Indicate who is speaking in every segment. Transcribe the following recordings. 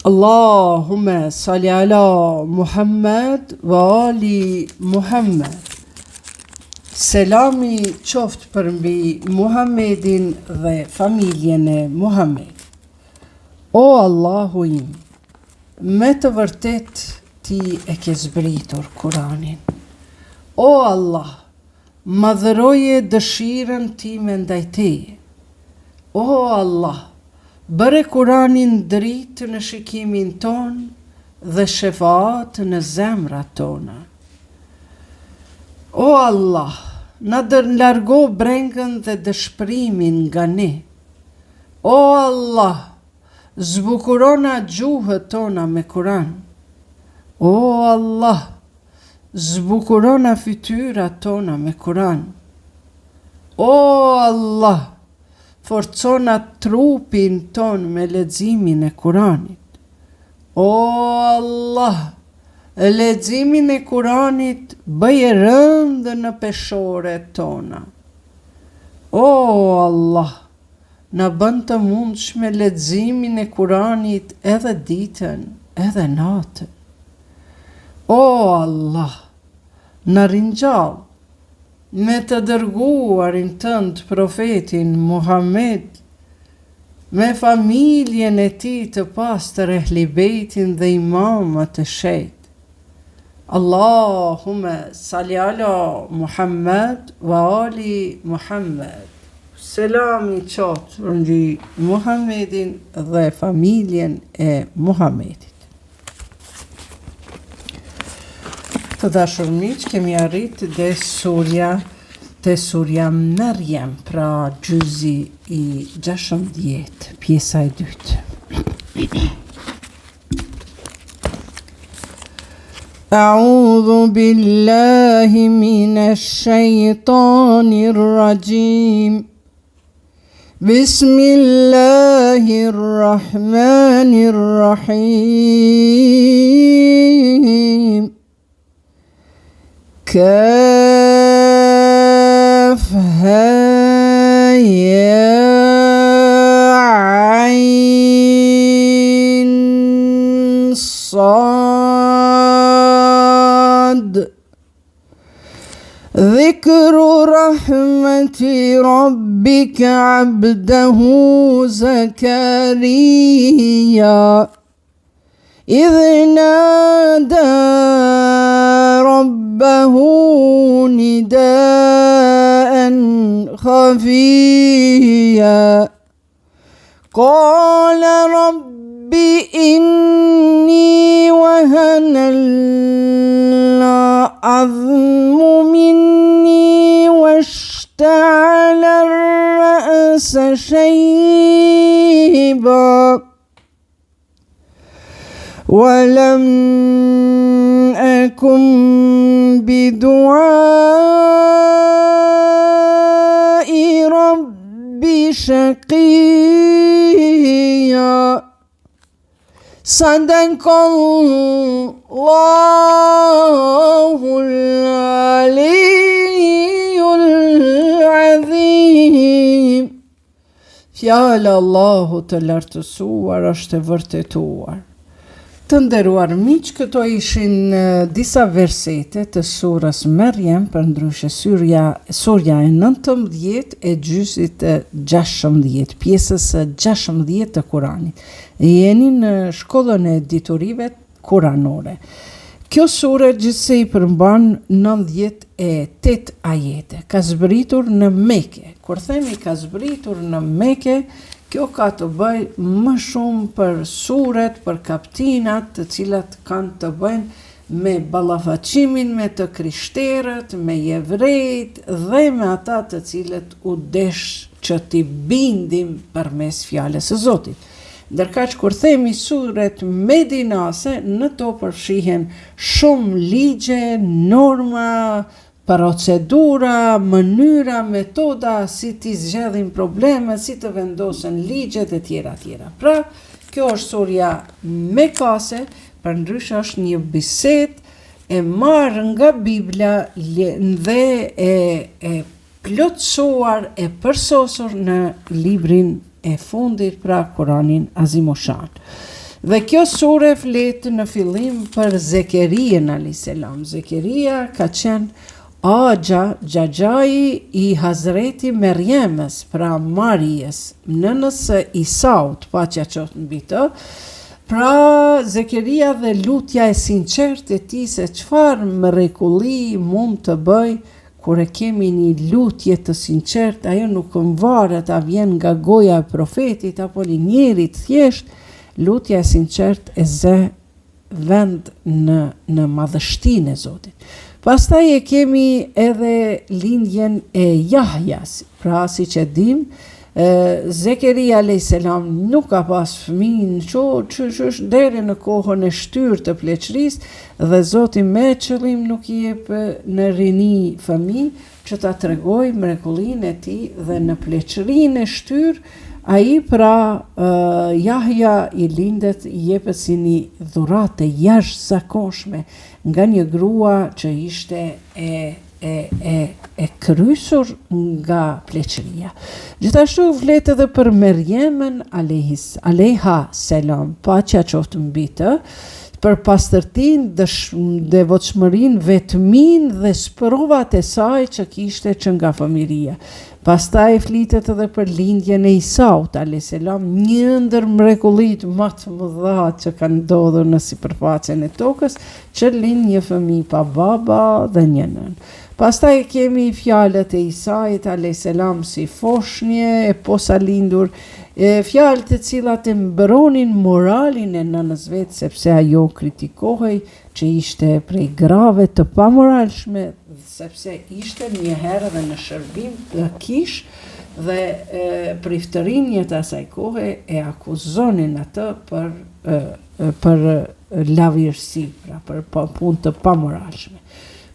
Speaker 1: Allahumme salli ala Muhammed wa ali Muhammed. Selami qoftë për mbi Muhammedin dhe familjen e Muhammed. O Allahu im, me të vërtet ti e ke zbritur Kuranin. O Allah, madhëroje dëshirën time ndaj teje. O Allah, bëre Kuranin dritë në shikimin ton dhe shefaat në zemrat tona. O Allah, na largo brengën dhe dëshpërimin nga ne. O Allah, zbukurona gjuhët tona me Kuran. O Allah, zbukurona fytyrat tona me Kuran. O Allah, forcona trupin ton me leximin e Kuranit. O Allah, leximin e Kuranit bëje rëndë në peshore tona. O Allah, na bën të mundshme leximin e Kuranit edhe ditën, edhe natën. O Allah, na ringjall me të dërguarin tënd profetin Muhammed, me familjen e tij të pastër ehli bejtin dhe imamët e shejt. Allahumme salli ala Muhammed wa ali Muhammed. Selami qoftë mbi Muhammedin dhe familjen e Muhammedit. Të dashur miq, kemi arrit dhe surja Maryam, pra gjyzi i 16, pjesa e dytë. A'udhu billahi minash shaitanir rajim. Bismillahirrahmanirrahim. كافها يا عين صاد ذكر رحمة ربك عبده زكريا إذ نادى ربه نداء خفيا قال رب إني وهن العظم مني واشتعل الرأس شيبا ولم أكن بدعاء ربي شقيا صدق الله العلي العظيم. Fjala Allahu të lartësuar është e vërtetuar. Të nderuar miq, këto ishin disa versete të surës Maryam, përndryshe surja e 19 e gjyzit 16, pjesës 16 të Kuranit. Jeni në shkollën e diturive kuranore. Kjo sure gjithsej përmban 98 ajete. Ka zbritur në Mekë. Kur themi ka zbritur në Mekë, kjo ka të bëj më shumë për suret, për kaptinat të cilat kanë të bëjnë me ballafaqimin me të krishterët, me jevrejt dhe me ata të cilët u desh që t'i bindim përmes fjalës së Zotit. Ndërkaq kur themi suret medinase, në to përfshihen shumë ligje, norma, procedura, mënyra, metoda, si t'i zgjedhin problemet, si të vendosen ligjet e tjera tjera. Pra, kjo është surja mekase, përndryshe është një bisedë e marrë nga Bibla dhe e plotësuar, e përsosur në librin e fundit, pra Kuranin Azimoshan. Dhe kjo sure flet në fillim për Zekerien a.s. Zekeria ka qenë xhaxhai i Hazreti Merjemës, pra Marijes, nënës së Isaut, paqja qoftë mbi të. Pra Zekeria dhe lutja e sinqertë e tij se çfarë mrekulli mund të bëj kur e kemi një lutje të sinqertë, ajo nuk varet a vjen nga goja e profetit apo një njerit thjesht. Lutja e sinqertë e zë vend në madhështinë e Zotit. Pastaj e kemi edhe lindjen e Jahjas, pra siç e dim, Zekeria a.s. nuk ka pas fëmijë që deri në kohën e shtyrë të pleqërisë dhe Zoti me qëllim nuk I jep në rini fëmijë që ta tregoj mrekullinë e tij dhe në pleqërinë e shtyrë ai pra Jahja I lindet I jepet si një dhuratë jashtëzakonshme nga një grua që ishte e krysur nga pleqëria. Gjithashtu flet edhe për Merjemen alayha selam, paqja qoftë mbi të, për pastërtinë, devotshmërinë, vetminë dhe sprovat e saj që kishte që nga fëmiria. Pastaj flitet edhe për lindjen e Isaut a.s., një ndër mrekullitë më të mëdha që kanë ndodhur në sipërfaqen e tokës, që lind një fëmijë pa baba dhe një nënë. Pastaj kemi fjalët e Isait a.s. si foshnje e posa lindur, fjalë të cilat e mbronin moralin e nënës vet, sepse ajo kritikohej që ishte prej grave të pamoralshme, sepse ishte një herë dhe në shërbim të kish dhe priftërinjët asaj kohe e akuzonin atë për lavirësi, pra për punë të pamoralshme.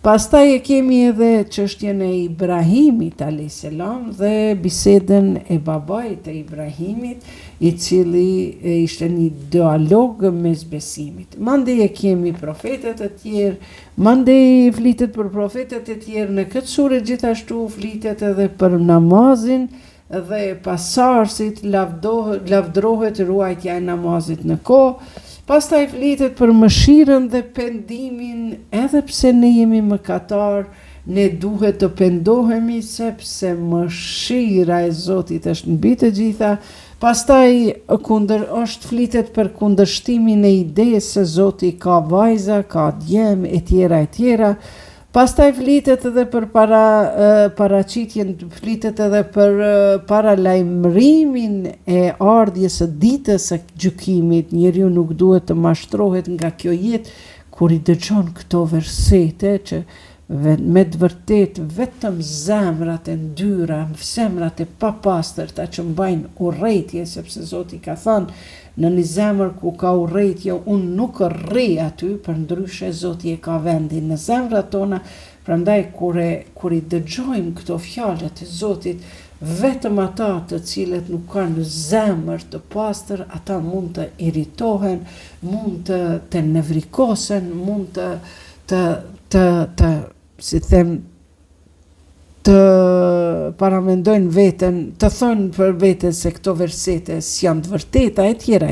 Speaker 1: Pastaj e kemi edhe çështjen e Ibrahimit a.s. dhe bisedën e babait të Ibrahimit, I cili ishte një dialog mes besimit. Mandej e kemi profetet e tjerë, mandej flitet për profetet e tjerë, në këtë sure gjithashtu flitet edhe për namazin dhe pasarësit, lavdrohet ruajtja e namazit në kohë. Pastaj flitet për mëshirën dhe pendimin, edhe pse ne jemi mëkatar, ne duhet të pendohemi sepse mëshira e Zotit është mbi të gjitha. Pastaj është flitet për kundërshtimin e idesë se Zoti ka vajza, ka djem e tjera. Pastaj flitet edhe për paraqitjen, flitet edhe për paralajmërimin e ardhjes së ditës së gjykimit. Njeriu nuk duhet të mashtrohet nga kjo jetë kur I dëgjon këto versete që me të vërtet vetëm zemrat e ndyra, zemrat e papastërta që mbajnë urrëtie, sepse Zoti ka thënë në një zemër ku ka urrëtie, unë nuk rri aty, përndryshe Zoti e ka vendin në zemrat tona. Prandaj kur I dëgjojmë këto fjalët e Zotit, vetëm ata të cilët nuk kanë zemër të pastër, ata mund të irritohen, mund të nevrikosen, mund të si them, të paramendojnë veten, të thonë për veten se këto versete janë të vërteta e tjera.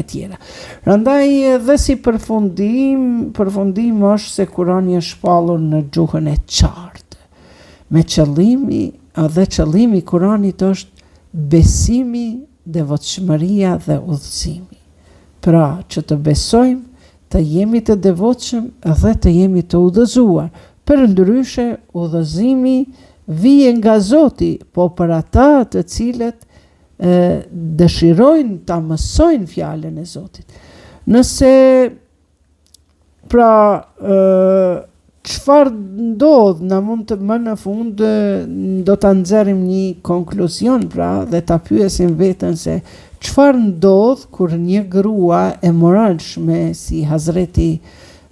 Speaker 1: Prandaj edhe si përfundim është se Kurani është shpallur në gjuhën e qartë. Me qëllimi I Kuranit është besimi, devotshmëria dhe udhëzimi. Pra që të besojmë, të jemi të devotshëm dhe të jemi të udhëzuar. Përndryshe udhëzimi vije nga Zoti, po për ata të cilët dëshirojnë ta mësojnë fjalën e Zotit. Nëse pra çfarë ndodh, na mund të më në fund do ta nxjerrim një konkluzion, pra, dhe ta pyesim veten se çfarë ndodh kur një grua e moralshme si Hazreti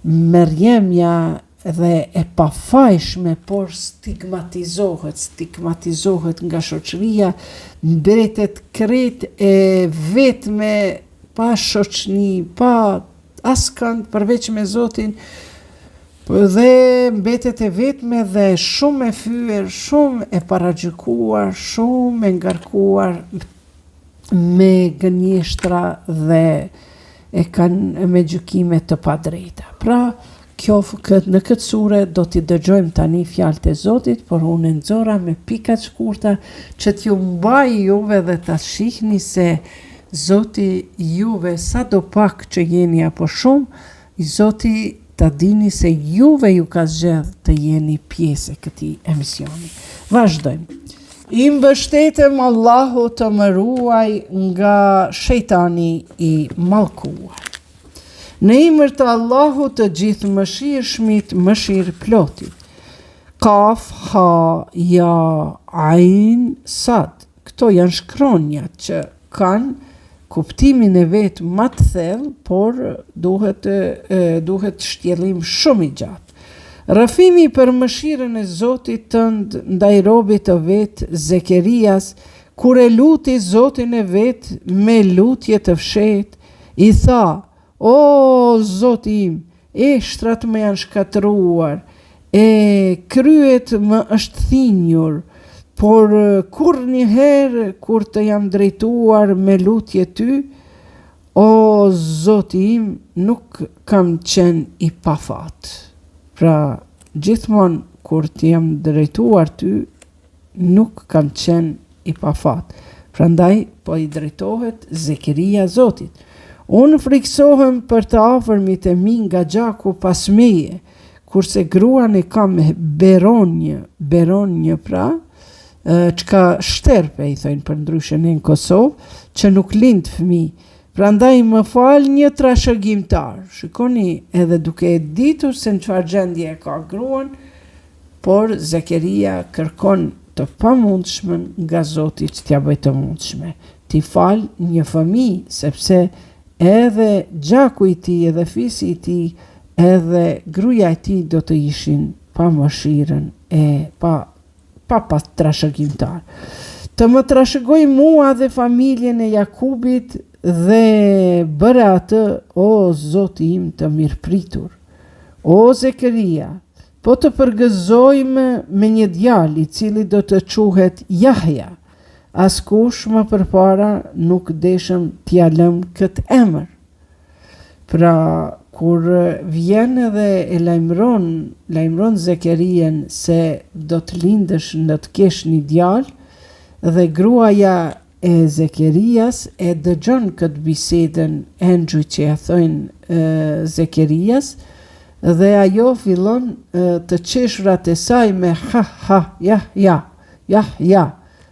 Speaker 1: Merjemja dhe e pafajshme, por stigmatizohet nga shoqëria, mbretet krejt e vetme, pa shoqni, pa askënd përveç me Zotin, dhe mbetet e vetme dhe shumë e fyer, shumë e paragjykuar, shumë e ngarkuar me gënjeshtra dhe e kanë me gjykime të padrejta. Pra, në këtë sure do t'i dëgjojmë tani fjalët e Zotit, por unë nxora me pika të shkurta që t'ju mbaj juve dhe ta shihni se Zoti juve sa do pak që jeni apo shumë, Zoti ta dini se juve ju ka zgjedh të jeni pjesë e këtij emisioni. Vazhdojmë. I mbështetem Allahu të më ruaj nga shejtani i mallkuar. Në emër të Allahut të gjithë mëshirshmit, mëshirëplotit. Kaf, ha, ja, ain, sad. Këto janë shkronjat që kanë kuptimin e vetë më të thellë, por duhet shtjellim shumë i gjatë. Rrëfimi për mëshirën e Zotit tënd ndaj robit të vet Zekerias, kur e luti Zotin e vet me lutje të fshehtë, i tha: "O Zoti im, eshtrat më janë shkatëruar, e kryet më është thinjur, por kur njëherë kur të jam drejtuar me lutje ty, o Zoti im, nuk kam qenë i pafat." Pra, gjithmonë kur të jam drejtuar ty, nuk kam qenë i pafat. Prandaj po i drejtohet Zekeria Zotit. Unë friksohem për të afërmit e mi nga gjaku pas meje, kurse gruan e kam Beronjë pra, çka shterpe i thojnë për ndryshen në Kosovë, që nuk lind fëmijë. Prandaj më fal një trashëgimtar. Shikoni, edhe duke e ditur se në çfarë gjendje e ka gruan, por Zekeria kërkon të pamundshmen nga Zoti që t'ja bëj të mundshme. Ti fal një fëmijë, sepse edhe gjaku i tij, edhe fisi i tij, edhe gruaja e tij do të ishin pa mëshirën e pa trashëgimtar. Të më trashëgoj mua dhe familjen e Jakubit dhe bëre atë, o Zoti im të mirëpritur. O Zekeria, po të përgëzojmë me një djalë i cili do të quhet Jahja. Askush më përpara nuk deshëm t'ja lëm këtë emër. Pra, kur vjen edhe e lajmëron Zekerien se do të lindësh në të kesh një djalë, dhe gruaja e Zekerias e dëgjon këtë bisedën Andrew që ja thojnë Zekerias, dhe ajo fillon të qeshrat e saj me ha, ja,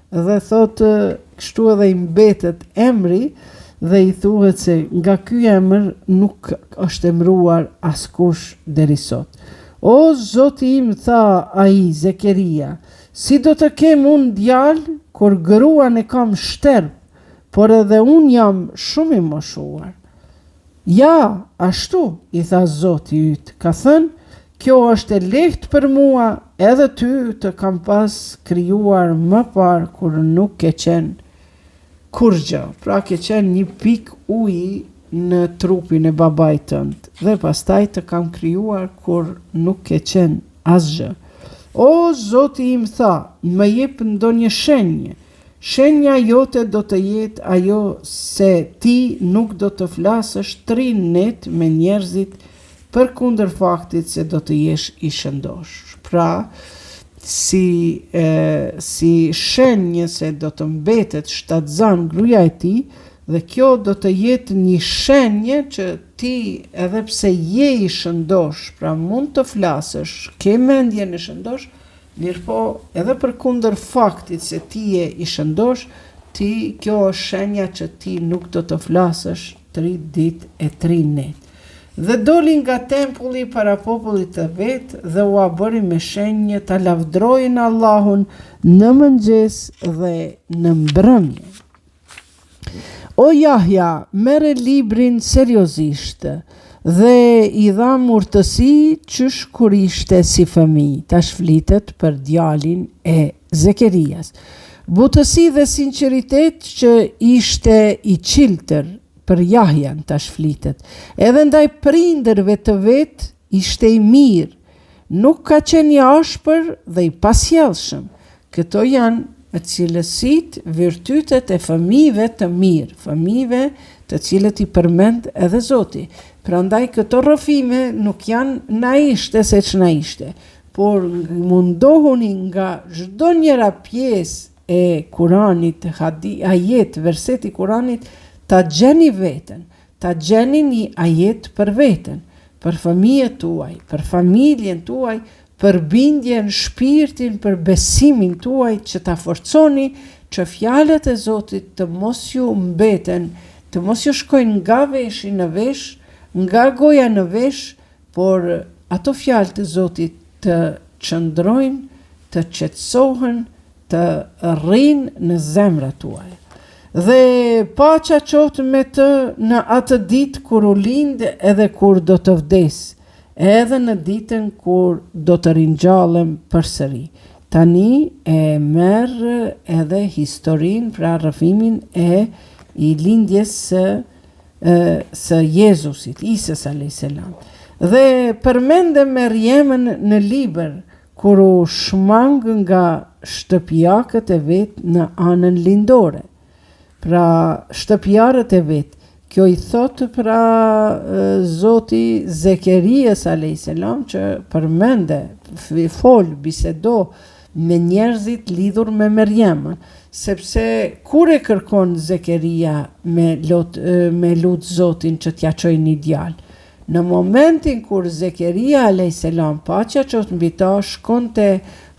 Speaker 1: dhe thotë kështu edhe i mbetet emri, dhe i thuhet se nga ky emër nuk është emëruar askush deri sot. O Zoti im, tha ai Zekeria, si do të kem unë djalë kur gruan e kam shterp, por edhe unë jam shumë i moshuar. Ja, ashtu, i tha Zoti yt, ka thënë, kjo është e lehtë për mua, edhe ty të kam pas krijuar më parë kur nuk ke qenë kur gjë. Pra ke qenë një pik uji në trupin e babait tënd, dhe pastaj të kam krijuar kur nuk ke qenë asgjë. O Zoti im, tha, më jep ndonjë shenjë. Shenja jote do të jetë ajo se ti nuk do të flasësh 3 net me njerëzit përkundër faktit se do të jesh i shëndosh. Pra, si shenjë se do të mbetet shtatzan gruaja e tij, dhe kjo do të jetë një shenjë që ti edhe pse je i shëndosh, pra mund të flasësh, ke mendjen e shëndosh, mirë po edhe përkundër faktit se ti je i shëndosh, kjo është shenja që ti nuk do të flasësh 3 ditë e 3 net. Dhe doli nga tempulli para popullit të vet dhe u bëri me shenjë ta lavdrojnë Allahun në mëngjes dhe në mbrëmje. O Jahja, merre librin seriozisht dhe i dha urtësi qysh kur ishte si fëmijë. Tash flitet për djalin e Zekerias. Butësi dhe sinqeritet që ishte i qiltër për Jahjan, tash flitet. Edhe ndaj prindërve të vet ishte i mirë. Nuk ka qenë i ashpër dhe i pasjellshëm. Këto janë cilësit, virtytet e fëmijëve të mirë, fëmijëve të cilët i përmend edhe Zoti. Prandaj këto rrëfime nuk janë na ishte se që na ishte, por mundohuni nga çdo njëra pjesë e Kuranit, ajet, verseti Kuranit, ta gjeni veten, ta gjeni një ajet për veten, për fëmijët tuaj, për familjen tuaj, për bindjen, shpirtin, për besimin tuaj, që ta forconi që fjalët e Zotit të mos ju mbeten, të mos ju shkojnë nga veshi në vesh, nga goja në vesh, por ato fjalë të Zotit të qëndrojnë, të qetësohen, të rrinë në zemrat tuaj. Dhe paqja qoftë me të në atë ditë kur u lind edhe kur do të vdes, edhe në ditën kur do të ringjallem përsëri. Tani e merr edhe historinë, pra rrëfimin e i lindjes së Jezusit, Isës a.s. Dhe përmende Merjemën në libër, kur u shmang nga shtëpiakët e vetë në anën lindore. Pra shtëpiarët e vetë, kjo i thotë pra Zoti Zekerias a.s. që përmende, bisedo me njerëzit lidhur me Merjemën, sepse kur e kërkon Zekeria me lut Zotin që t'ja çojë një djalë, në momentin kur Zekeria a.s. paqja qoftë mbi ta, shkon te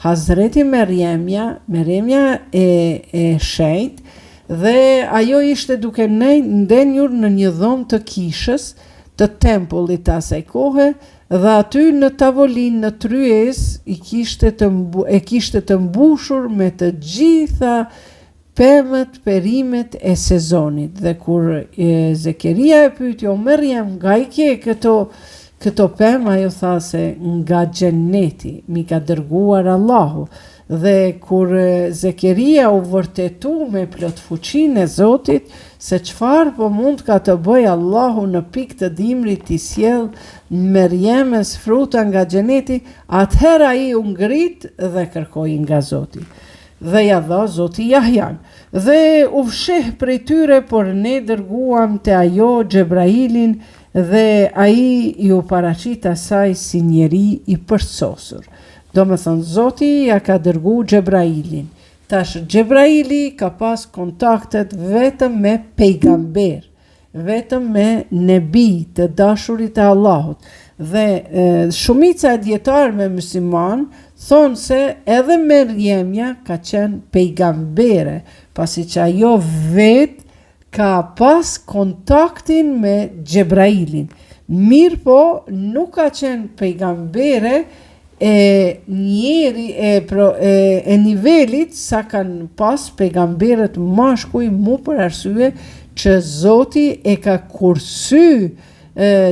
Speaker 1: Hazreti Merjemja e shenjtë, dhe ajo ishte duke ndenjur në një dhomë të kishës të tempullit të asaj kohe, dhe aty në tavolinë në tryez e kishte të mbushur me të gjitha pemët, perimet e sezonit. Dhe kur Zekeria e pyeti, o Merjem, nga i ke këto pemë? Ajo tha se nga xheneti, mi ka dërguar Allahu. Dhe kur Zekeria u vërtetu me plot fuqinë e Zotit, se çfarë po mund ka të bëj Allahu në pikë të dimrit t'i sjell Merjemës fruta nga xheneti, atëherë ai u ngrit dhe kërkoi nga Zoti. Dhe ja dha Zoti Jahjan. Dhe u fsheh prej tyre, por ne dërguam te ajo Xhebrailin, dhe ai ju paraqit asaj si njeri i përsosur. Do me thënë, Zoti ja ka dërgu Xhebrailin. Tash Xhebraili ka pas kontaktet vetëm me pejgamber, vetëm me nebi të dashurit e Allahut. Dhe shumica e dietarëve musliman thonë se edhe Merjemja ka qenë pejgambere, pasi që ajo vetë ka pas kontaktin me Xhebrailin. Mirë po, nuk ka qenë pejgambere njeri e nivelit sa kanë pas pejgamberët mashkuj, mu për arsye që Zoti e ka kursy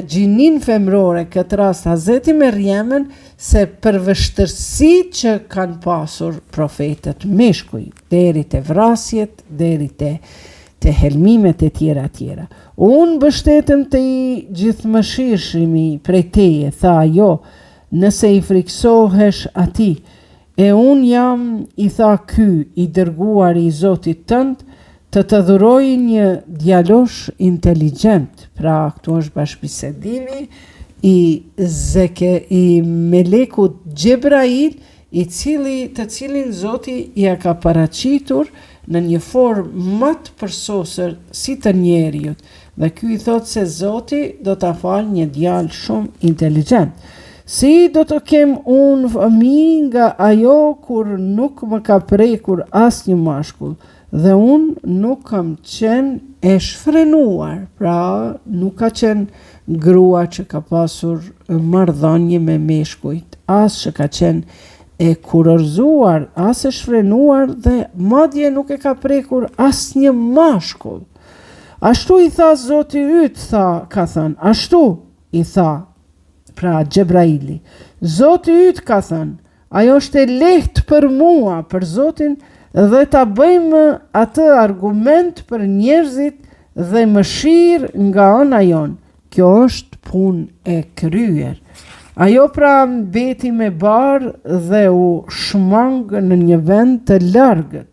Speaker 1: gjinin femrore, këtë rast Hazreti Merjemën, se për vështërsitë që kanë pasur profetët meshkuj, deri te vrasjet, deri te helmimet e tjera. Unë bështetëm të i gjithëmëshirshimi prej teje, tha ajo, nëse i friksohesh ati, e unë jam, i tha ky, i dërguar i Zotit tënd, të dhuroj një djalosh inteligjent. Pra, këtu është bashkëbisedimi i melekut Xhebrail, të cilin Zoti ja ka paraqitur në një formë më të përsosur si të njeriut. Dhe ky i thot se Zoti do ta fal një djalë shumë inteligjent. Si do të kem unë fëmijë nga ajo kur nuk më ka prekur asnjë mashkull, dhe unë nuk kam qenë e shfrenuar, pra nuk ka qenë grua që ka pasur marrëdhënie me meshkujt, as që ka qenë e kurorzuar, as e shfrenuar, dhe madje nuk e ka prekur asnjë mashkull. Ashtu i tha Zoti yt, ka thënë, ashtu i tha, pra Xhebraili, Zoti yt ka thënë, ajo është e lehtë për mua, për Zotin, dhe ta bëjmë atë argument për njerëzit dhe mëshirë nga ana jon. Kjo është punë e kryer. Ajo pra mbeti me barë dhe u shmang në një vend të largët.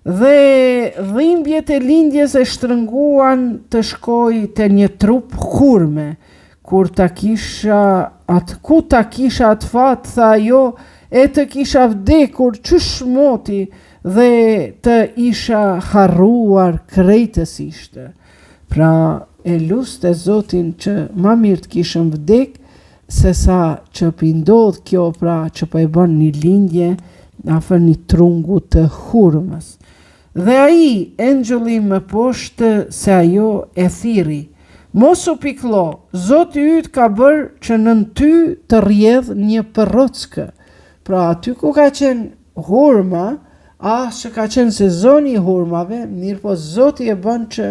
Speaker 1: Dhe dhimbjet e lindjes e shtrënguan të shkoj të një trup hurme. Ku ta kisha atë fat, tha ajo, e të kisha vdekur qysh moti dhe të isha harruar krejtësisht. Pra e luste Zotin që ma mirë të kishëm vdek, se sa që pindodh kjo, pra që po e bën një lindje afër një trungu të hurmës. Dhe ai, engjulli më poshtë se ajo e thiri, mos u piklo, Zoti yt ka bërë që nën ty të rjedh një përrockë. Pra aty ku ka qenë hurma, që ka qenë sezoni i hurmave, mirë po Zoti e bën që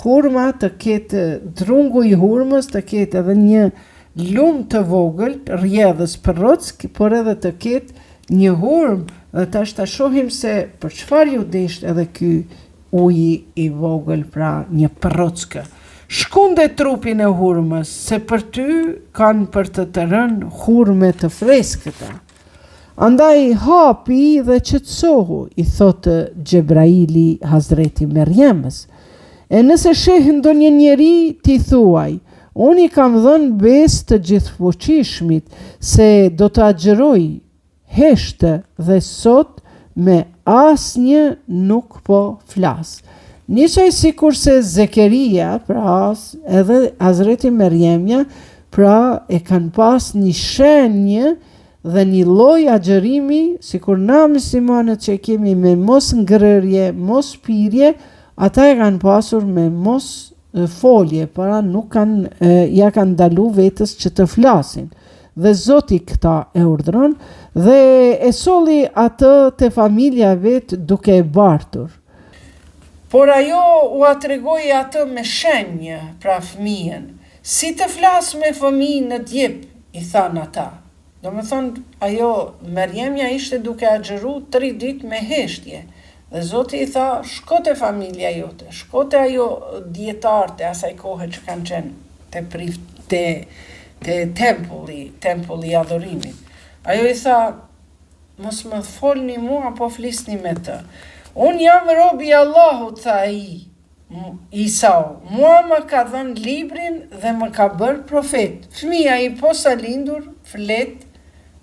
Speaker 1: hurma të ketë, trungu i hurmës të ketë edhe një lumë të vogël, rjedhës përrock, por edhe të ketë një hurmë. Dhe tash ta shohim se për çfarë ju desht edhe ky uji i vogël, pra një përrockë. Shkunde trupin e hurmës, se për ty kanë për të rënë hurme të freskëta. Andaj hapi dhe qetësohu, i thotë Xhebraili Hazreti Merjemës. E nëse sheh ndonjë njeri, ti thuaj, unë i kam dhënë besë të gjithfuqishmit, se do të agjëroj heshtë dhe sot me asnjë nuk po flas. Njësoj si kurse Zekeria, pra edhe Hazreti Merjemja, pra e kanë pas një shenjë dhe një lloj agjërimi, sikur na muslimanët që kemi me mos ngrërje, mos pirje, ata e kanë pasur me mos folje, para nuk ja kanë ndalu vetës që të flasin. Dhe Zoti këta e urdhron dhe e solli atë te familja vet duke e bartur. Por ajo u atregoi atë me shenjë, pra fëmijën. Si të flas me fëmijën në djep, i thanë ata. Do me thonë, ajo Merjemja ishte duke agjëru 3 ditë me heshtje. Dhe Zoti i tha, shko te familja jote, shko te ajo dietarë të asaj kohe që kanë qenë te tempulli i adhurimit. Ajo i tha, mos më folni mua, po flisni me të. Unë jam robi i Allahut, tha Isau. Mua më ka dhënë librin dhe më ka bërë profet. Fëmia i posa lindur flet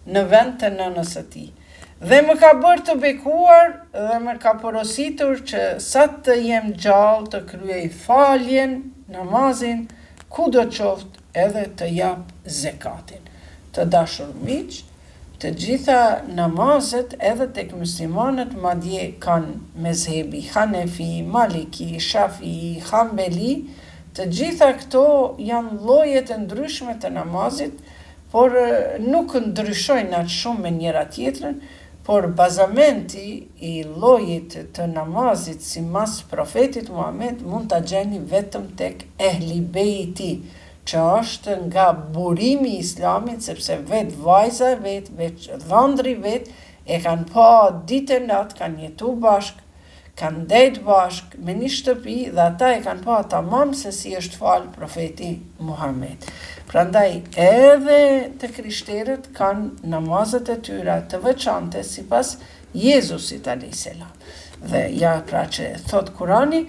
Speaker 1: në vend të nënës së tij. Dhe më ka bërë të bekuar dhe më ka porositur që sa të jem gjallë të kryej faljen, namazin, ku do qoftë edhe të jap zekatin. Të dashur miq, të gjitha namazet edhe tek muslimanët madje kanë mezhebi Hanefi, Maliki, Shafi, Hambeli, të gjitha këto janë lloje të ndryshme të namazit, por nuk ndryshojnë atë shumë me njëra tjetrën, por bazamenti i llojit të namazit si mas profetit Muhammed mund ta gjeni vetëm tek ehli beiti, që është nga burimi i islamit, sepse vetë vajza vetë, vetë dhëndri vetë, e kanë pa ditën natë, kanë jetu bashkë, kanë ndejt bashkë me një shtëpi dhe ata e kanë pa tamam se si është falë profeti Muhammed. Prandaj edhe të krishterët kanë namazet e tyra të veçante sipas Jezusit a.s. Dhe ja pra që thot Kurani,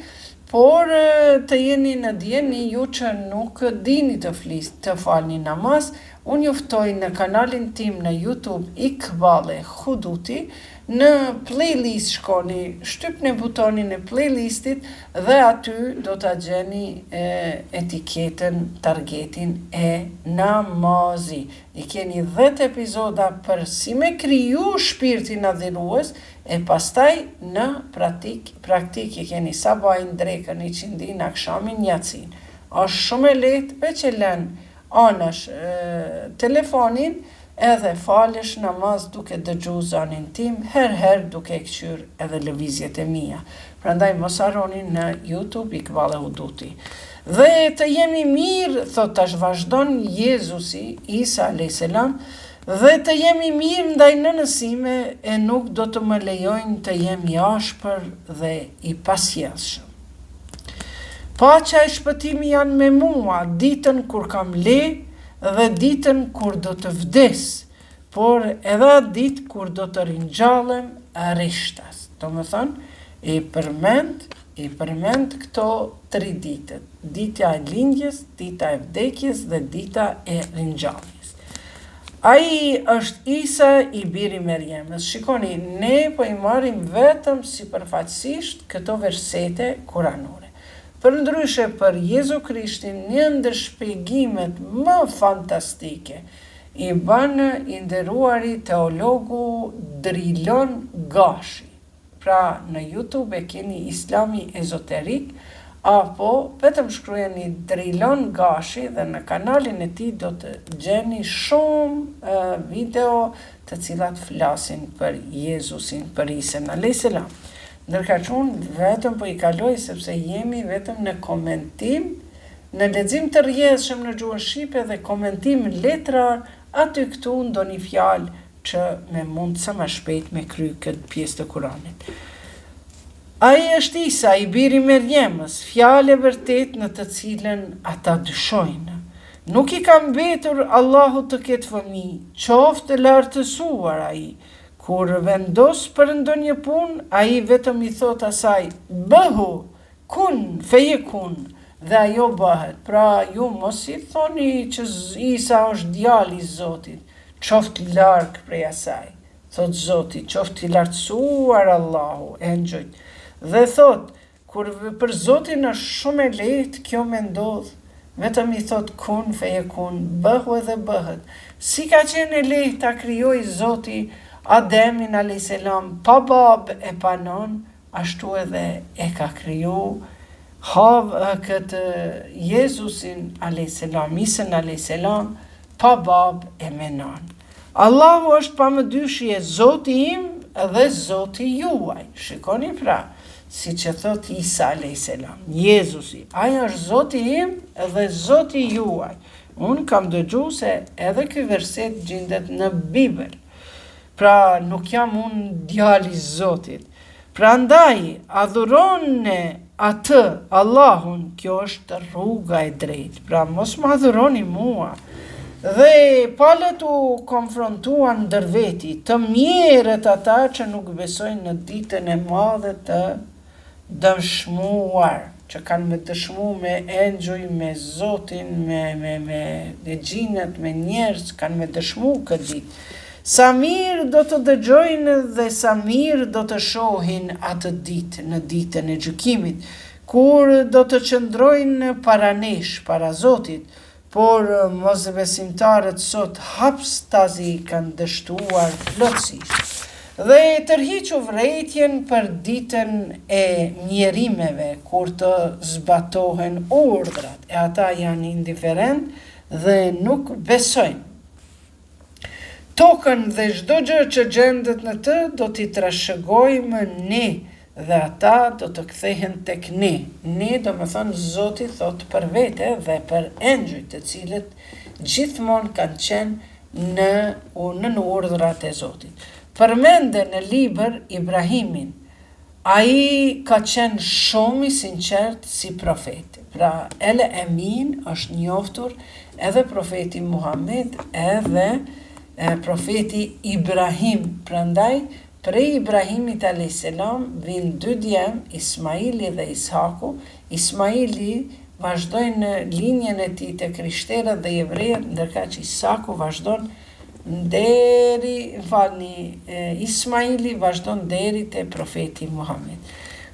Speaker 1: por të jeni në djeni ju që nuk dini të falni namaz, unë juftoj në kanalin tim në YouTube Iqbale Huduti, në playlist shkoni, shtypni butonin e playlistit dhe aty do të gjeni etiketën, targetin e namazi. I keni 10 epizoda për si me kriju shpirtin adhirues, e pastaj në praktik i keni sabajin, drekën, i qindin, akshamin, jacin. Është shumë e lehtë, veç e lën anash telefonin, edhe falesh namaz duke dëgju zanin tim, herë duke kqyr edhe lëvizjet e mia. Prandaj mos harroni në YouTube Iqbale Huduti. Dhe të jemi mirë, thot tash vazhdon Jezusi, Isa a.s. Dhe të jemi mirë ndaj nënësime e nuk do të më lejojnë të jemi ashpër dhe i pasjellshëm. Paqja e shpëtimi janë me mua, ditën kur kam le dhe ditën kur do të vdes, por edhe ditë kur do të ringjallem rishtas. Do më thënë, I përmend këto 3 ditët, dita e lindjes, dita e vdekjes dhe dita e ringjalljes. Ai është Isa i biri Merjemës. Shikoni, ne po I marrim vetëm sipërfaqësisht këto versete kuranore. Përndryshe për Jezu Krishtin, një ndër shpjegimet më fantastike I bën I nderuari teologu Drilon Gashi. Pra në YouTube e keni Islami ezoterik, apo vetëm shkruajeni Drilon Gashi dhe në kanalin e tij do të gjeni shumë video të cilat flasin për Jezusin, për Isën a.s. Ndërkaq unë vetëm po I kaloj sepse jemi vetëm në komentim, në lexim të rrjedhshëm në gjuhën shqipe dhe komentim letrar, aty këtu ndonjë fjalë që me mund sa më shpejt me kry këtë pjesë të Kuranit. Ai është Isa, I biri Merjemës, fjalë e vërtet në të cilën ata dyshojnë. Nuk I ka mbetur Allahu të ketë fëmijë, qoftë lartësuar ai. Kur vendos për ndonjë punë, ai vetëm I thot asaj, bëhu, kun, fejekun, dhe ajo bëhet. Pra ju mos I thoni që Isa është djali I Zotit, qoftë larg prej asaj, thot Zoti, qoftë I lartësuar Allahu, engjëjt. Dhe thot, kur për Zotin është shumë e lehtë kjo me ndodh, vetëm I thot kun fejekun, bëhu edhe bëhet. Si ka qenë e lehtë ta krijoi Zoti Ademin a.s. pa babë e pa non, ashtu edhe e ka kriju këtë Jezusin a.s. Isën a.s. pa babë e me non. Allahu është pa më dyshje Zoti im dhe Zoti juaj. Shikoni pra, si që thot Isa a.s. Jezusi, ai është Zoti im dhe Zoti juaj. Unë kam dëgju se edhe ky verset gjendet në Bibël. Pra nuk jam unë djali I Zotit. Prandaj, adhurone atë Allahun, kjo është rruga e drejtë. Pra mos më adhuroni mua. Dhe palët u konfrontuan ndër veti, të mjerët ata që nuk besojnë në ditën e madhe të dëshmuar, që kanë me dëshmu me engjëj, me Zotin, me xhinët, me njerëz, kanë me dëshmu këtë ditë. Sa mirë do të dëgjojnë dhe sa mirë do të shohin atë ditë, në ditën e gjykimit, kur do të qëndrojnë para nesh, para Zotit, por mosbesimtarët sot hapstazi kanë dështuar plotësisht. Dhe tërhiqu vërejtjen për ditën e mjerimeve, kur të zbatohen urdhrat, e ata janë indiferent dhe nuk besojnë. Tokën dhe çdo gjë që gjendet në të do t'i trashëgojmë ne dhe ata do të kthehen tek ne. Ne do më thënë Zoti thot për vete dhe për engjëjt të cilët gjithmonë kanë qenë në urdhrat e Zotit. Përmende në libër Ibrahimin, ai ka qenë shumë I sinqert si profet. Pra El Emin është njoftur edhe profeti Muhammed edhe profeti Ibrahim. Prandaj, prej Ibrahimit a.s. Vinë 2 djem, Ismaili dhe Ishaku. Ismaili vazhdojnë linjen e tij të krishterët dhe jevrejët, ndërkaq që Ishaku vazhdon Ismaili vazhdon deri te profeti Muhammed.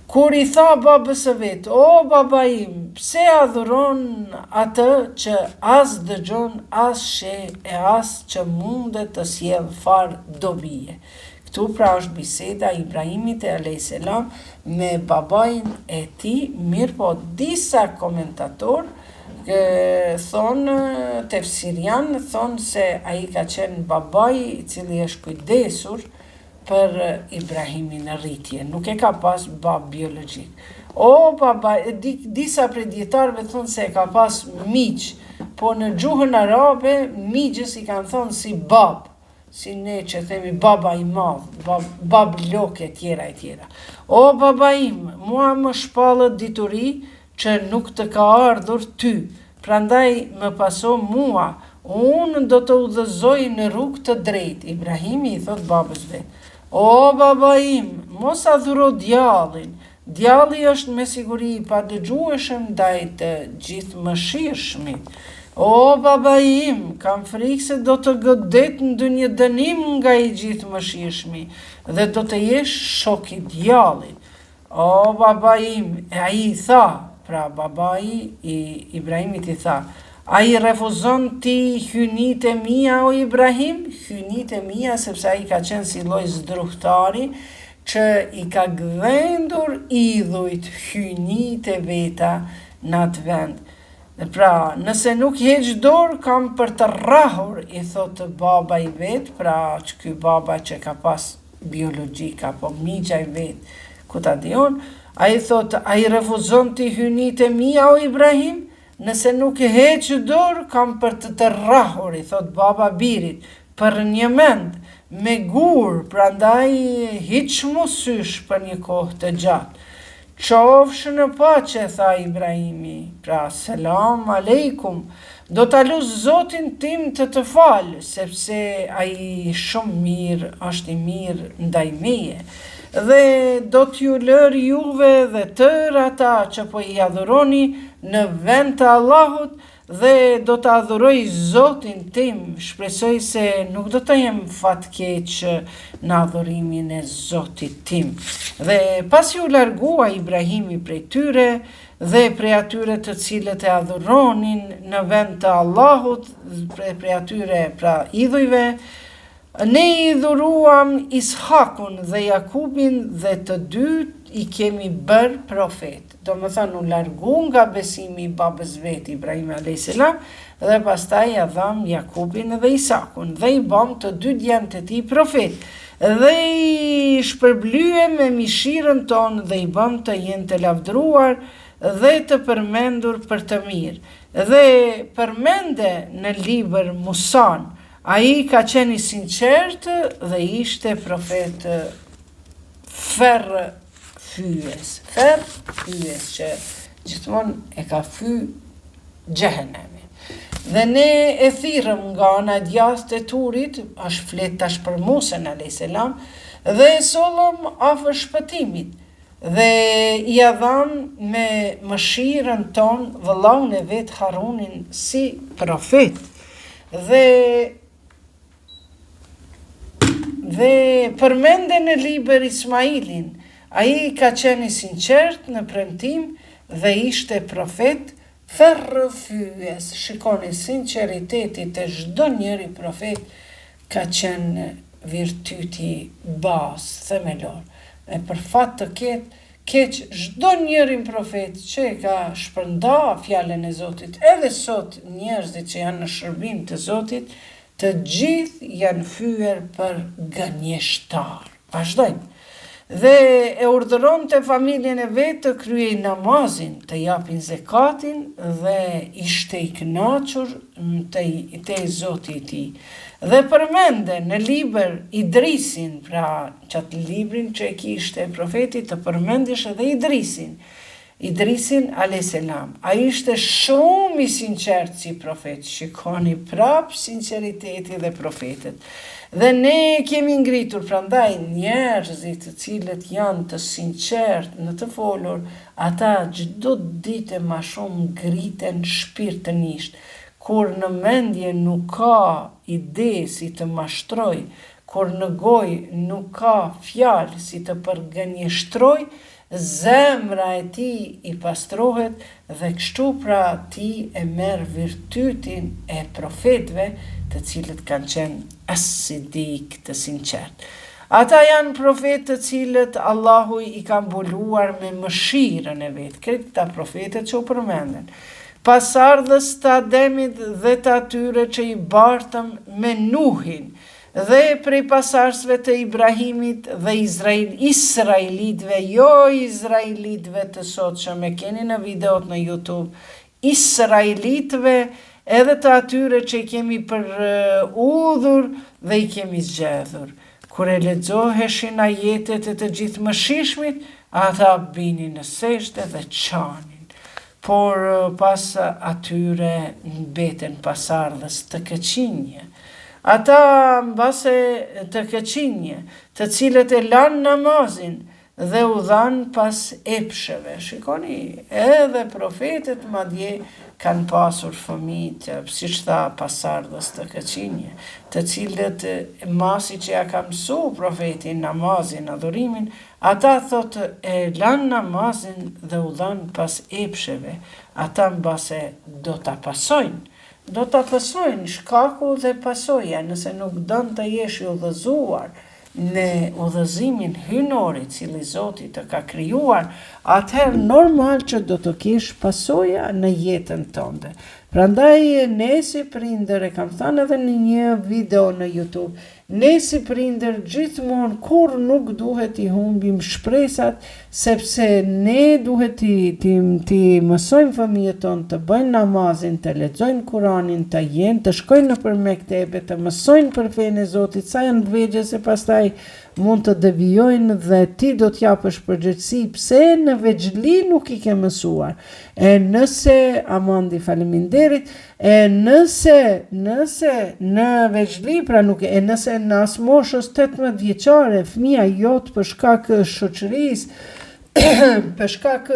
Speaker 1: Kur I tha babës së vet, o baba im, pse adhuron atë që as dëgjon, as sheh e as që mundet të sjell far dobije. Këtu pra është biseda Ibrahimit a.s. me babain e tij, mirë po disa komentator thonë, tefsirian thonë se ai ka qenë babai I cili është kujdesur për Ibrahimin në rritje, nuk e ka pas bab biologjik. O baba, disa prej dietarëve thonë se e ka pas miq, po në gjuhën arabe miqës I kanë thonë si bab, si ne që themi baba I madh, bab lok e tjera e tjera. O baba im, mua më shpallët dituri që nuk të ka ardhur ty, prandaj më paso mua, unë do të udhëzoj në rrugë të drejtë. Ibrahimi I thot babës vet, O baba im, mos adhuro djallin. Djalli është me siguri I padëgjueshëm ndaj të gjithë mëshirshmit. O baba im, kam frikë se do të godet në një dënim nga I gjithë mëshirshmi dhe do të jesh shok I djallit. O baba im, e ai I tha, pra babai I Ibrahimit I tha, a I refuzon ti hynit e mia o Ibrahim? Hynit e mia sepse ai ka qenë si lloj zdruhtari që I ka gdhendur idhujt hynit e veta në atë vend. Pra, nëse nuk heq dorë, kam për të rrahur, I thotë baba I vet, pra që ky baba që ka pas biologjika, po migja I vet, ku ta dion, a I thotë, a I refuzon ti hynit e mia o Ibrahim? Nëse nuk heq dorë, kam për të rrahur, I thotë baba birit, për një mend, me gur, prandaj hiç mos sysh për një kohë të gjatë. Qofshë në paqe, tha Ibrahimi, pra selam aleikum, do ta lut Zotin tim të falë, sepse ai shumë mirë, është I mirë ndaj meje, dhe do t'ju lër juve dhe tërë ata që po I adhuroni në vend të Allahut, dhe do të adhuroj Zotin tim, shpresoj se nuk do të jem fatkeq në adhurimin e Zotit tim. Dhe pas u largua Ibrahimi prej tyre dhe prej atyre të cilët e adhuronin në vend të Allahut, prej atyre pra idhujve, ne I dhuruam Ishakun dhe Jakubin dhe të dyt I kemi bërë profet. Do më thënë u largu nga besimi I babës vet Ibrahim a.s. dhe pastaj ja dham Jakubin dhe Isakun dhe I bëm të dy djemt e tij profet. Dhe I shpërblye me mishirën tonë dhe I bëm të jenë të lavdruar dhe të përmendur për të mirë. Dhe përmende në libër Musan, ai ka qenë I sinqert dhe ishte profet ferr fyes që gjithmonë e ka fy xhehenemi. Dhe ne e thirrëm nga ana djathtë e Turit, është flet tash për Musën a.s. dhe e sollëm afër shpëtimit dhe I dham me mëshirën ton vëllaun e vet Harunin si profet dhe përmende në libër Ismailin. Ai ka qenë I sinqert në premtim dhe ishte profet ferrëfyes. Shikoni sinqeriteti të çdo njeri profet ka qenë virtyti bazë, themelor. E për fat të keq çdo njeri profet që ka shpërnda fjalën e Zotit, edhe sot njerëzit që janë në shërbim të Zotit, të gjithë janë fyer për gënjeshtar. Vazhdojmë. Dhe e urdhëron të familjen e vet të kryej namazin, të japin zekatin dhe ishte I kënaqur te Zoti I tij. Dhe përmende në libër Idrisin, pra qatë librin që e kishte profetit të përmendish edhe Idrisin a.s. A ishte shumë I sinqert si profet, shikoni prap sinceriteti dhe profetet. Dhe ne kemi ngritur, prandaj njerëzit të cilët janë të sinqert në të folur, ata çdo ditë më shumë ngriten shpirtënisht. Kur në mendje nuk ka ide si të mashtroj, kur në gojë nuk ka fjalë si të përgënjeshtroj, zemra e tij I pastrohet dhe kështu pra ti e merr virtytin e profetëve të cilët kanë qenë as-sidik të sinqert. Ata janë profetë të cilët Allahu I ka mbuluar me mëshirën e vet. Këta profetët që u përmenden. Pasardhës të Ademit dhe të atyre që I bartëm me Nuhin, dhe prej pasarsve të Ibrahimit dhe Israelitve, jo Izraelitve të sotshëm, e keni në videot në YouTube, Israelitve edhe të atyre që I kemi për udhur dhe I kemi zgjedhur. Kur e lexoheshin ajetet e të gjithë mëshirshmit, ata binin në sejdë dhe qanin. Por pas atyre mbeten pasardhës të këqinje. ata mbase të keqinje, të cilët e lanë namazin dhe u dhanë pas epsheve. Shikoni, edhe profetet madje kanë pasur fëmijë, siç tha pasardhës të keqinje, të cilët masi që ja ka mësu profetin namazin, adhurimin, ata thotë e lanë namazin dhe u dhanë pas epsheve, ata mbase do ta pasojnë. Do ta pasojnë shkaku dhe pasoja, nëse nuk don të jesh i udhëzuar në udhëzimin hynor i cili Zoti të ka krijuar, atëherë normal që do të kesh pasoja në jetën tënde. Prandaj ne si prindër, e kam thënë edhe në një video në YouTube, ne si prindër gjithmonë kur nuk duhet i humbim shpresat, sepse ne duhet ti mësojmë fëmijët tonë të bëjnë namazin, të lexojnë Kuranin, të jenë, të shkojnë nëpër mektebe, të mësojnë për fenë e Zotit, sa janë të vegjël se pastaj mund të devijojnë dhe ti do t'japësh përgjegjësi pse në veçli nuk i ke mësuar. E nëse Amandi faleminderit, e nëse në veçli pra nuk e nëse në as moshës 18 vjeçare fëmia jot për shkak shoqërisë për shkak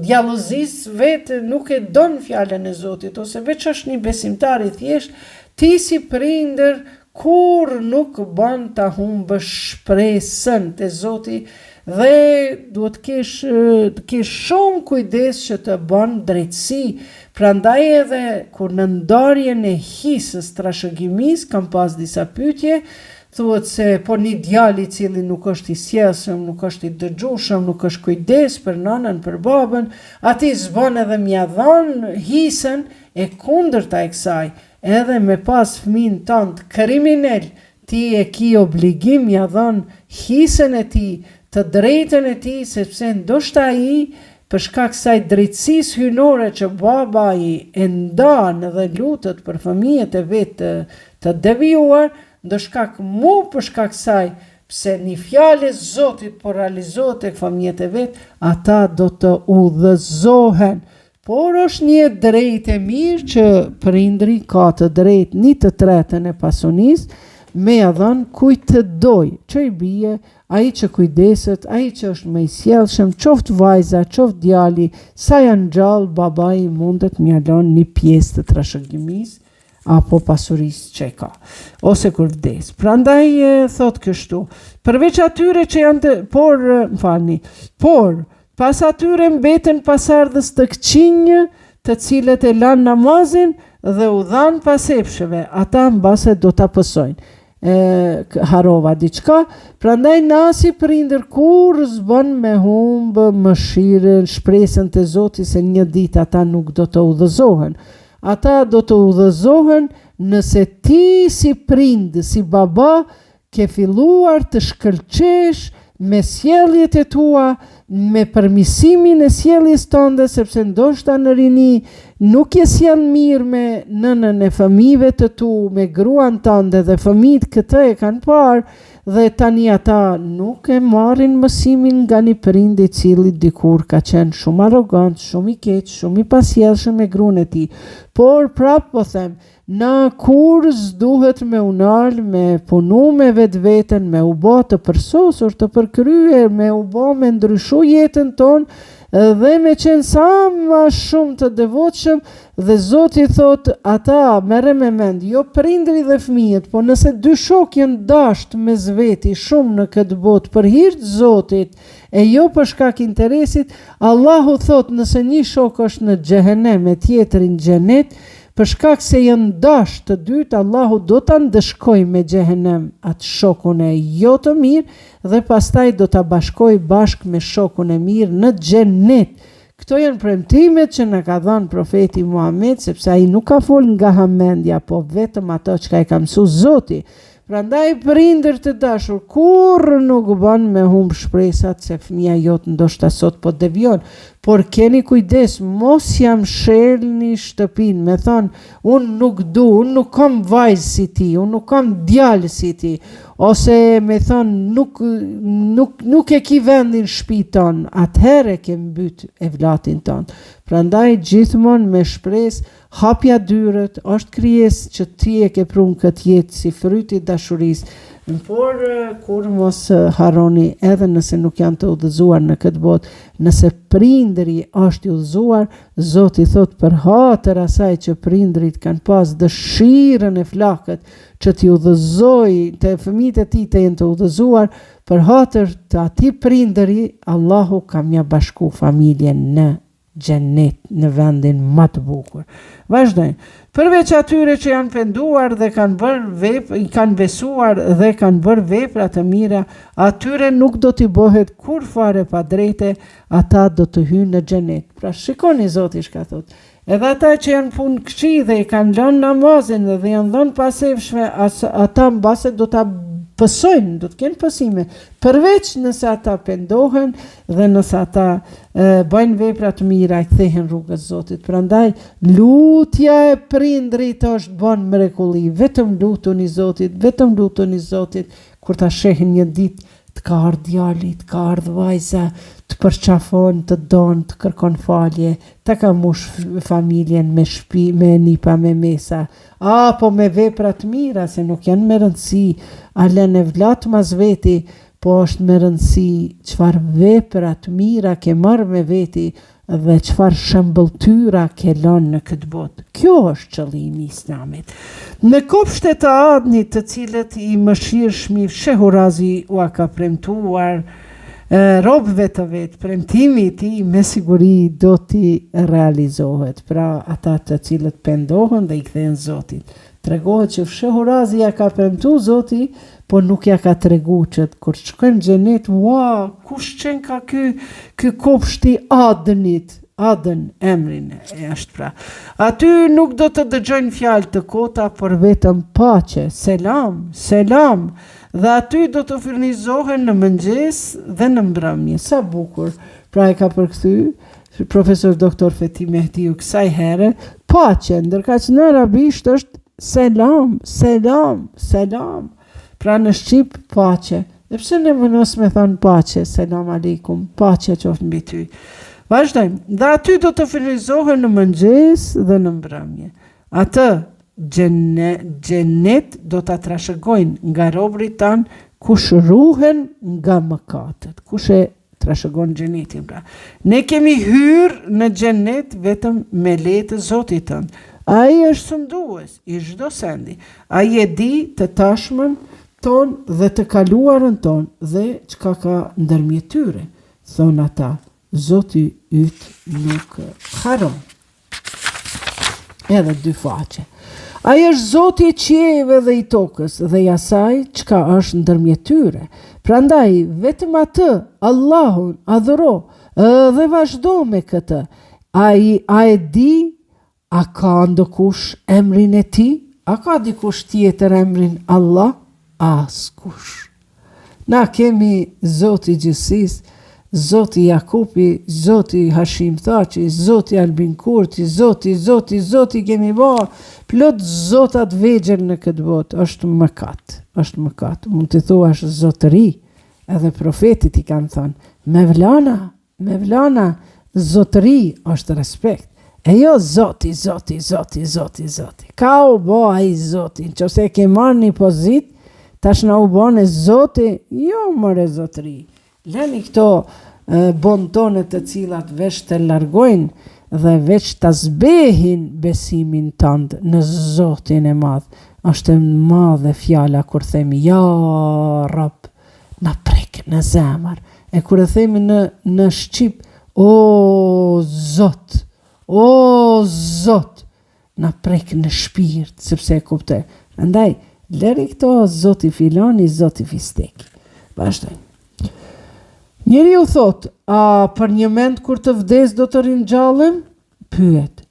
Speaker 1: djallëzisë vetë nuk e don fjalën e Zotit ose veç është një besimtar i thjesht, ti si prindër kur nuk bën ta humbësh shpresën te Zoti dhe duhet të kesh shumë kujdes që të bën drejtësi. Prandaj edhe kur në ndarjen e hisës trashëgimis kam pas disa pyetje, thuhet se po një djalë i cili nuk është i sjellshëm, nuk është i dëgjueshëm, nuk është kujdes për nënën, për babën, ati s'bën edhe m'ia dhon hisën e kundërta e kësaj. Edhe me pas fëmin tënd kriminal, ti e ki obligim ja dhon hisën e ti, të drejtën e ti, sepse ndoshta ai për shkak kësaj drejtësisë hynore që baba i e ndan dhe lutet për fëmijët e vet të devijuar, për shkak kësaj pse një fjalë e Zotit po realizohet tek fëmijët e vet, ata do të udhëzohen. Por është një drejtë e mirë që prindri ka të drejtë 1/3 e pasonisë me ia dhënë kujt të doj, që i bie, ai që kujdeset, ai që është më i sjellshëm, qoftë vajza, qoftë djali, sa janë gjallë, babai mundet m'ia lënë një pjesë të trashëgimisë apo pasurisë që ka, ose kur vdes. Prandaj thot kështu, përveç atyre që janë por pas atyre mbeten pasardhës të këqinjë, të cilët e lanë namazin dhe u dhanë pas epsheve, ata mbase do ta pësojnë. Harova diçka, prandaj na si prindër kur s'bën me humbë mëshirën, shpresën te Zoti se një ditë ata nuk do të udhëzohen. Ata do të udhëzohen nëse ti si prind, si baba, ke filluar të shkëlqesh me sjelljet e tua, me përmisimin e sjelljes tënde, sepse ndoshta në rini nuk je sjell mirë me nënën e fëmijëve të tu, me gruan tënde dhe fëmijët këtë e kanë parë dhe tani ata nuk e marrin mësimin nga një prind i cili dikur ka qenë shumë arrogant, shumë i keq, shumë i pasjellshëm me gruan e tij. Por prap po them, në kur s'duhet me unal, me punu me vetveten, me u bë të përsosur, të përkryer, me u bë me ndryshu jetën tonë dhe me qenë sa më shumë të devotshëm, dhe Zoti thot ata merre me mend, jo prindri dhe fëmijët, po nëse dy shok janë dashur me zveti shumë në këtë botë për hir të Zotit e jo për shkak interesit, Allahu thot nëse një shok është në xhehenem e tjetri në xhenet, për shkak se janë dashur të dytë, Allahu do ta ndëshkojë me xhehenem atë shokun e jo të mirë dhe pastaj do ta bashkojë bashkë me shokun e mirë në xhenet. Këto janë premtimet që na ka dhënë profeti Muhammed, sepse ai nuk ka fol nga hamendja, po vetëm ato që e ka mësuar Zoti. Prandaj prindër të dashur, kurrë nuk bën me humb shpresat se fëmia jot ndoshta sot po devion, por keni kujdes, mos jam shelni shtëpin, me thonë, unë nuk du, unë nuk kam vajzë si ti, unë nuk kam djalë si ti, ose me thonë, nuk e ki vendin shtëpi tonë, atëhere ke mbyt evlatin tonë. Prandaj gjithmonë me shpresë, hapja dyrët, është krijes që ti e ke prunë këtë jetë si fryti dashurisë, por kur mos harroni edhe nëse nuk janë të udhëzuar në këtë botë, nëse prindëri është i udhëzuar, Zoti thot për hatër asaj që prindrit kanë pas dëshirën e flakët që t'i udhëzoj të fëmijët e tij të jenë të udhëzuar, për hatër të atij prindëri, Allahu ka mja bashku familjen në xhennet, në vendin më të bukur. Vazhdojmë. Përveç atyre që janë penduar dhe kanë bërë kanë besuar dhe kanë bërë vepra të mira, atyre nuk do t'i bëhet kur fare pa drejte, ata do të hyjnë në xhennet. Pra shikoni Zoti çka thot. Edhe ata që janë punë këqij dhe i kanë lënë namazin dhe janë dhënë pasevshme, ata mbase do ta pësojnë, do të kenë pësime, përveç nëse ata pendohen dhe nëse ata bëjnë vepra të mira, i kthehen rrugës Zotit. Prandaj lutja e prindrit është bën mrekulli, vetëm lutuni Zotit, kur ta shehin një ditë të ka ardhur djali, të ka ardhur vajza, të përqafon, të don, të kërkon falje, të ka mush familjen me shtëpi, me nipa, me mesa, apo me vepra të mira, se nuk janë me rëndësi, a lën evlat mas veti, po është me rëndësi çfarë vepra të mira ke marrë me veti dhe çfarë shëmbëltyra ke lënë në këtë botë. Kjo është qëllimi i Islamit. Në kopshtet e Adnit, të cilët i mëshirshmi Shehurazi u ka premtuar robëve të vetë, premtimi i tij me siguri do t'i realizohet. Pra ata të cilët pendohen dhe i kthehen Zotit. Tregohet që Shehurazi ja ka premtuar Zoti, po nuk ja ka tregu që kur shkojmë në xhenet, ua, kush qenë ka ky kopshti Adnit, Adn emrin e është pra. Aty nuk do të dëgjojnë fjalë të kota, por vetëm paqe, selam, selam. Dhe aty do të furnizohen në mëngjes dhe në mbrëmje. Sa bukur. Pra e ka përkthy profesor doktor Fethi Mehdiu kësaj here, paqe, ndërka që në arabisht është selam, selam, selam. Pra në shqip paqe. Dhe pse ne mos me thon paqe, selam aleikum, paqe qoftë mbi ty. Vazhdojmë. Dhe aty do të furnizohen në mëngjes dhe në mbrëmje. Atë xhenet do ta trashëgojnë nga robërit tan kush ruhen nga mëkatet. Kush e trashëgon xhenetin pra. Ne kemi hyrë në xhenet vetëm me lehtë të Zotit tënd. Ai është sundues i çdo sendi. Ai e di të tashmen ton dhe të kaluarën ton dhe çka ka ndërmjet tyre. Thon ata, Zoti yt nuk harron. Edhe dy faqe. Ai është Zoti i qiejve dhe i tokës dhe i asaj çka është ndërmjet tyre. Prandaj vetëm atë, Allahun, adhuro dhe vazhdo me këtë. Ai e di, a ka ndokush emrin e tij? A ka dikush tjetër emrin Allah? Askush. Na kemi Zoti gjithësisë, Zoti Jakupi, Zoti Hashim Thaçi, Zoti Albin Kurti, Zoti kemi ba, plot zotat vegjël në këtë botë, është mëkat. Mund të thuash zotëri, edhe profetit i kanë thënë, Mevlana, zotëri është respekt. E jo Zoti. Ka u bo ai Zoti, nëse ke marrë një pozit, tash na u bën Zoti, jo more zotëri. Leni këto bontonet të cilat veç të largojnë dhe veç të zbehin besimin tënd në Zotin e madh. Është e madhe fjala kur themi ja Rab, na prek në zemër. E kur e themi në shqip, o Zot, na prek në shpirt, sepse e kuptoj. Andaj, lëri këto Zoti filoni, Zoti fisteki. Vazhdojmë. Njeriu thot, a për një mend kur të vdes do të ringjallem? Pyet.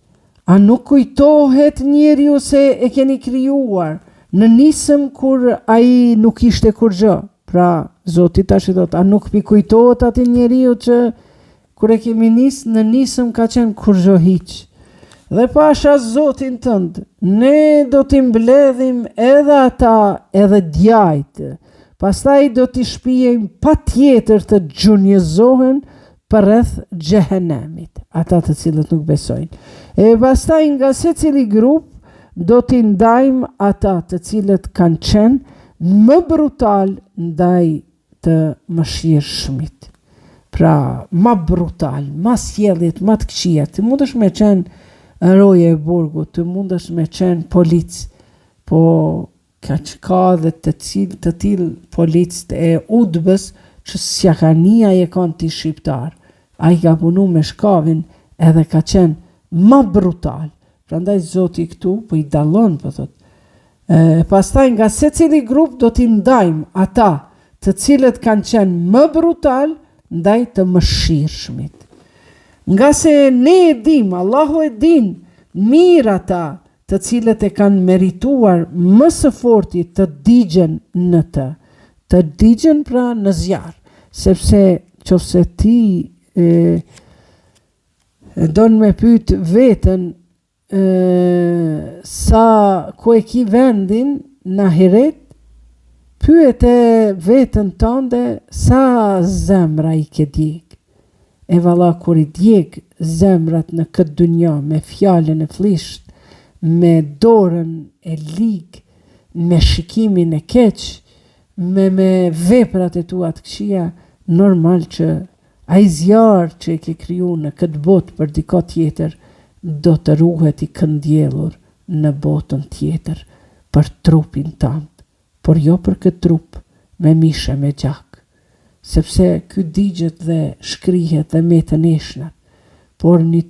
Speaker 1: A nuk kujtohet njeriu se e keni krijuar në nisëm kur ai nuk ishte kur gjë? Pra, Zoti tash i thot, a nuk pi kujtohet atë njeriu që kur e kemi nisë në nisëm ka qenë kurgjohiq. Dhe pasha Zotin tënd, ne do t'i mbledhim edhe ata edhe djajtë, pastaj do t'i shpijem pa tjetër të gjunjëzohen përreth xhehenemit, ata të cilët nuk besojnë. E pastaj nga secili grup do t'i ndajmë ata të cilët kanë qenë më brutal ndaj të mëshirshmit. Pra, më brutal, më sjelljet, më të këqija, të mundesh me qenë roje e burgut, të mundesh me qenë polic, po ka dhe të tillë policët e udbës që sjakania e kanë ti shqiptar. A i ka punu me shkavin edhe ka qenë më brutal. Prandaj Zoti këtu po i dallon, po thot. Pastaj nga secili grup do t'i ndajmë ata të cilët kanë qenë më brutal ndaj të mëshirshmit. Nga se ne e dim, Allahu e din, mirë ata të cilët e kanë merituar më së forti të digjen në të digjen pra në zjarr, sepse qofse ti don me pyet veten sa ku e ki vendin në ahiret, pyet e veten tënde sa zemra i ke djeg. E valla kur i djeg zemrat në këtë dunja me fjalën e flisht, me dorën e lig, me shikimin e keq, me veprat e tua të këqija, normal që ai zjarr që e ke kriju në këtë botë për dikot tjetër do të ruhet i këndjellur në botën tjetër për trupin tënd, por jo për këtë trup me mishe me gjak. Sepse ky digjet dhe shkrihet dhe me të neshnat, por një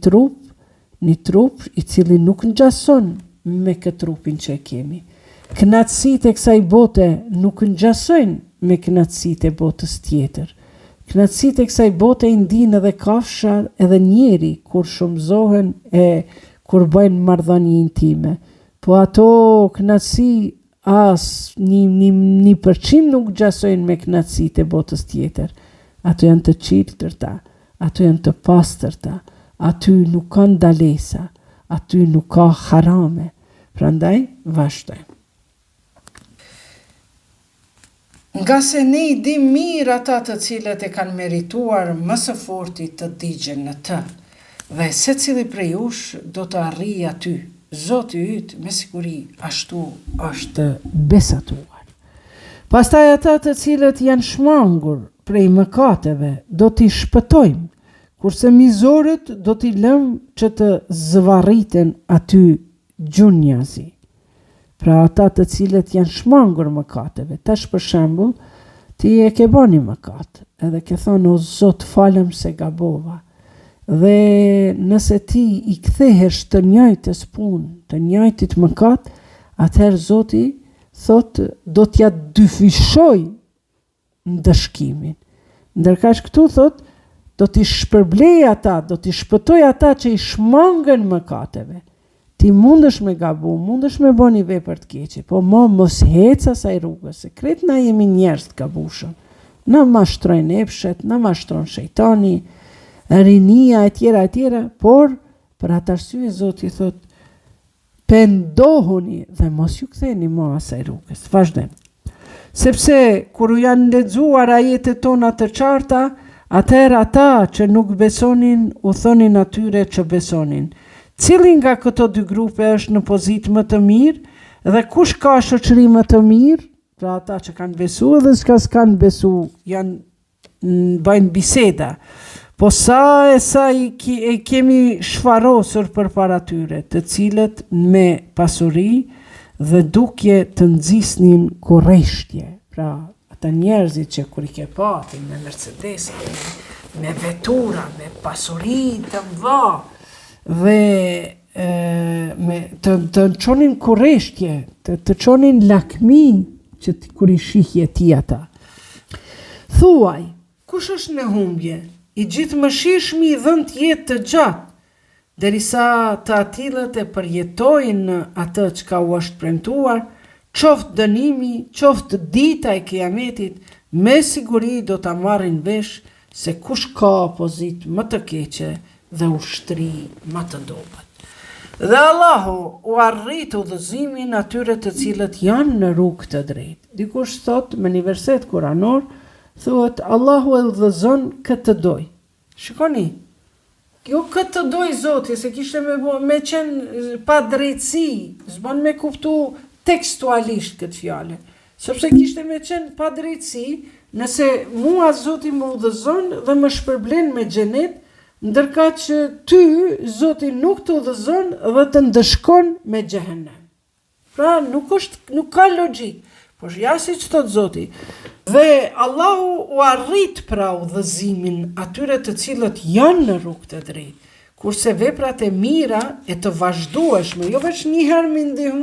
Speaker 1: trup i cili nuk ngjason me këtë trupin që e kemi. Kënaqësitë e kësaj bote nuk ngjasojnë me kënaqësitë e botës tjetër. Kënaqësitë e kësaj bote i ndin edhe kafsha edhe njeri kur shumëzohen e kur bëjnë marrëdhënie intime. Po ato kënaqësi as 1% nuk gjasojnë me kënaqësitë e botës tjetër. Ato janë të çiltërta, ato janë të pastërta, aty nuk ka ndalesa, aty nuk ka harame. Prandaj vazhdojmë. Nga se ne i dim mirë ata të cilët e kanë merituar më së forti të digjen në të, dhe secili prej jush do të arrijë aty. Zoti yt me siguri ashtu është besatuar. Pastaj ata të cilët janë shmangur prej mëkateve do t'i shpëtojmë, kurse mizorët do t'i lëmë që të zvarriten aty gjunjazi. Pra ata të cilët janë shmangur mëkateve, tash për shembull, ti e ke bëni mëkat, edhe ke thonë o Zot falem se gabova. Dhe nëse ti i kthehesh të njëjtës punë, të njëjtit mëkat, atëherë Zoti thot do t'ja dyfishoj ndëshkimin. Ndërkaq këtu thot do t'i shpërblej ata, do t'i shpëtoj ata që i shmangën mëkateve. Ti mundesh me gabu, mundesh me bëni vepër të keqe, po mos hec asaj rrugës, se krejt na jemi njerëz të gabushëm. Na mashtrojnë epshet, na mashtron shejtani, rinia e tjera, por për atë arsye Zoti thot pendohuni dhe mos ju ktheni më asaj rrugës. Vazhdojmë. Sepse kur janë lexuar ajetet tona të qarta, atëherë ata që nuk besonin u thonin atyre që besonin. Cili nga këto dy grupe është në pozitë më të mirë dhe kush ka shoqëri më të mirë? Pra ata që kanë besuar dhe që s'kanë besuar janë bëjnë biseda. Po sa i kemi shfarosur për para tyre, të cilët me pasuri dhe dukje të nxisnin kurreshtje. Pra, ata njerëzit që kur i ke pati me Mercedes, me vetura, me pasuri të mëdha, dhe të çonin kurreshtje, të çonin lakmi që kur i shihje ti ata. Thuaj, kush është në humbje? I gjithë mëshirshmi i dhënë të jetë të gjatë, derisa të atilët e përjetojnë atë që ka u është premtuar, qoftë dënimi, qoftë dita e kiametit, me siguri do ta marrin vesh se kush ka pozit më të keqe dhe ushtri më të dobët. Dhe Allahu u arrit udhëzimin atyre të cilët janë në rrugë të drejtë. Dikush thot me një verset kuranor, thuhet Allahu e udhëzon këtë doj. Shikoni, jo këtë doj Zoti, se kishte me qenë pa drejtësi, s'bën me kuptu tekstualisht këtë fjale, sepse kishte me qenë pa drejtësi, nëse mua Zoti më udhëzon dhe më shpërblen me xhenet, ndërka që ty Zoti nuk të udhëzon dhe të ndëshkon me xhehenem. Pra nuk ka logjik, por ja si që thot Zoti. Dhe Allahu u arrit pra udhëzimin atyre të cilët janë në rrugë të drejtë, kurse veprat e mira e të vazhdueshme, jo vetëm një herë me ndihmu